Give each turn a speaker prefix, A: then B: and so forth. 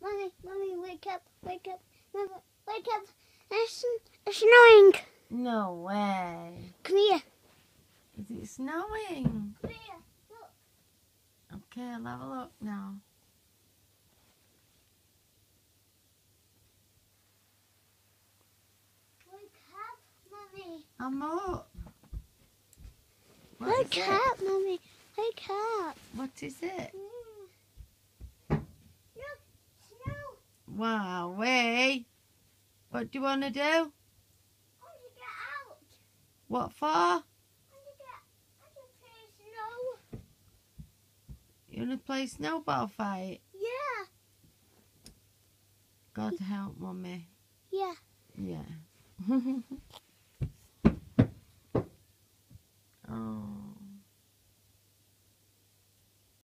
A: Mummy, wake up, wake up, Mummy, wake up. It's snowing.
B: No way.
A: Come here.
B: Is it snowing?
A: Come here. Look.
B: Okay, I'll have a look now.
A: Wake up, Mummy.
B: I'm up. What
A: Wake
B: is it?
A: up, Mummy. Wake up.
B: What is it?
A: Look, snow.
B: Wow, way. What do you want to do?
A: I want to get out.
B: What for?
A: I want to play snow.
B: You want to play snowball fight?
A: Yeah.
B: God help, Mummy.
A: Yeah.
B: Yeah.